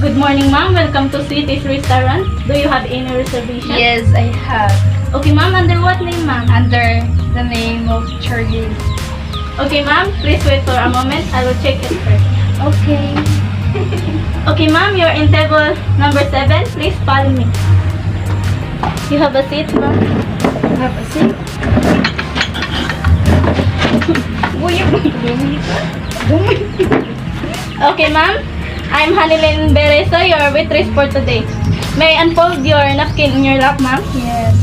Good morning, ma'am. Welcome to Sweeties Restaurant. Do you have any reservation? Yes, I have. Okay, ma'am. Under what name, ma'am? Under the name of Charlie. Okay, ma'am. Please wait for a moment. I will check it first. Okay. Okay, ma'am. You're in table number 7. Please follow me. You have a seat, ma'am. Have a seat. Okay, ma'am. I'm Hanilyn Bereso, your waitress for today. May I unfold your napkin in your lap, ma'am? Yes.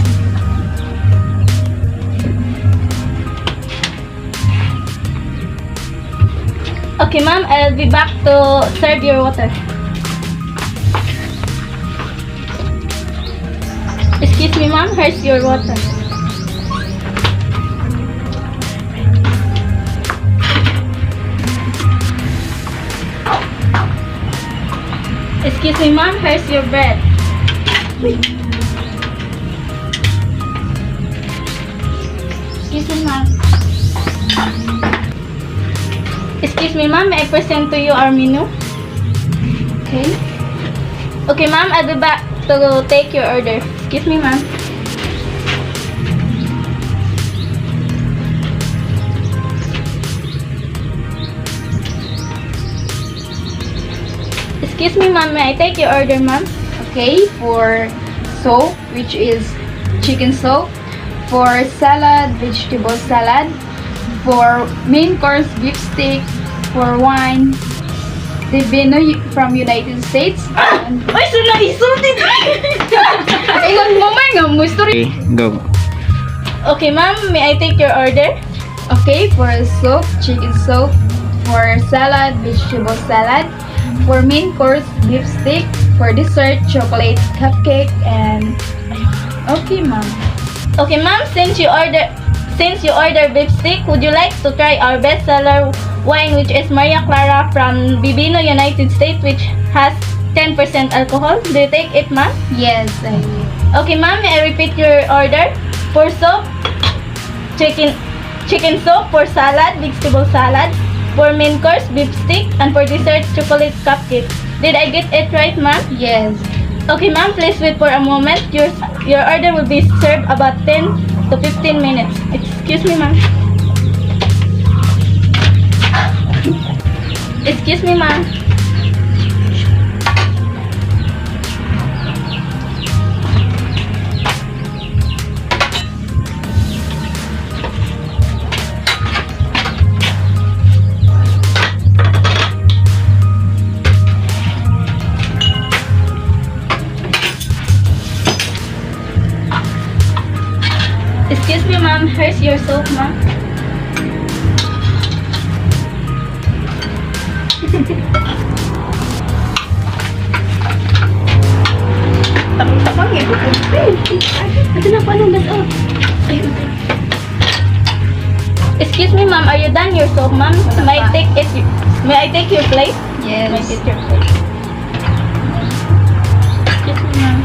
Okay, ma'am. I'll be back to serve your water. Excuse me, ma'am. Here's your water. Excuse me, ma'am. Here's your bread. Excuse me, ma'am. Excuse me, ma'am. May I present to you our menu? Okay. Okay, ma'am. I'll be back to take your order. Excuse me, ma'am. Excuse me, ma'am. May I take your order, ma'am? Okay, for soup, which is chicken soup. For salad, vegetable salad. For main course, beef steak. For wine, the vino from United States. And Ay, so naisultin! ilan mo may nga mo story. Okay, go. Okay, ma'am. May I take your order? Okay, for soup, chicken soup. For salad, vegetable salad. For main course, beef steak. For dessert, chocolate cupcake. And okay, ma'am. Okay, ma'am. Since you order beef steak, would you like to try our bestseller wine, which is Maria Clara from Vivino, United States, which has 10% alcohol? Do you take it, ma'am? Yes, I will. Okay, ma'am. May I repeat your order? For soup, chicken soup. For salad, vegetable salad. For main course, beef steak. And for dessert, chocolate cupcake. Did I get it right, ma'am? Yes. Okay, ma'am. Please wait for a moment. Your order will be served about 10 to 15 minutes. Excuse me, ma'am. Excuse me, ma'am. Excuse me, ma'am. Here's your soap, ma'am. Tapang eh. Ito na po ng gas off. Excuse me, ma'am. Are you done your soap, ma'am? May I take your plate? May I Yes. get your plate? Excuse me, ma'am.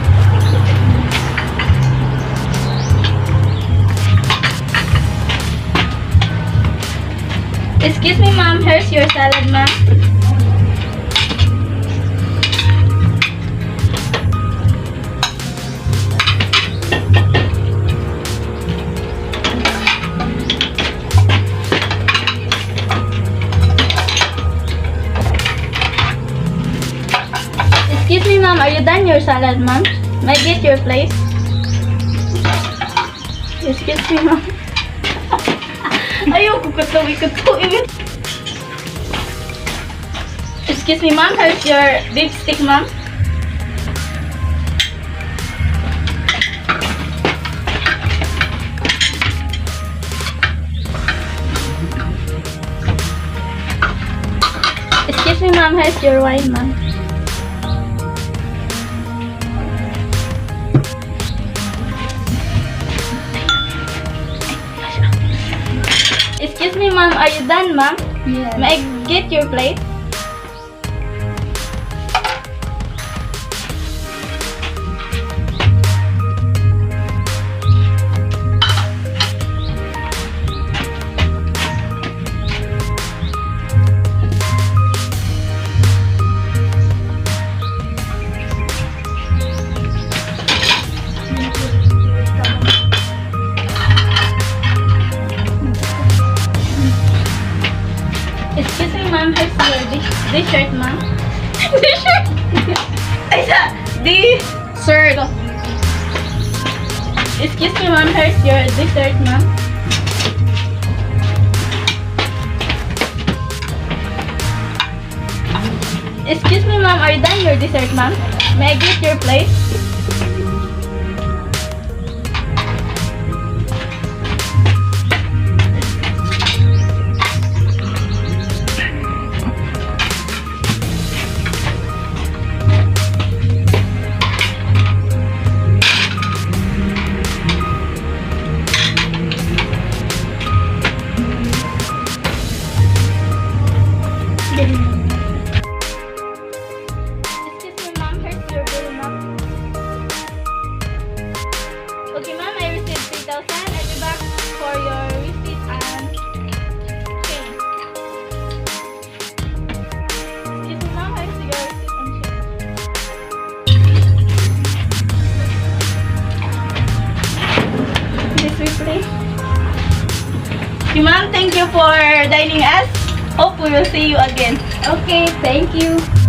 Excuse me, ma'am. Here's your salad, ma'am. Excuse me, ma'am. Are you done your salad, ma'am? May I get your plate? Excuse me, ma'am. Ayoko katuwi. Excuse me, ma'am. Here's your beef stick, ma'am. Excuse me, ma'am. Here's your wine, ma'am. Excuse me, ma'am. Are you done, ma'am? Yes. May I get your plate? Excuse me, ma'am. Here's your this shirt, ma'am. This shirt. Ay, this. Sir, Excuse me, ma'am. Here's your dessert, ma'am. Excuse me, ma'am. Are you done your dessert, ma'am? May I get your plate? Excuse me, ma'am. Here's your bill, ma'am. Okay, ma'am. I received 3,000. I'll be back for your receipt and change. Excuse me, ma'am. Here's your receipt and change. This way, please. Okay, ma'am. Thank you for dining us. Hope we will see you again. okay, thank you.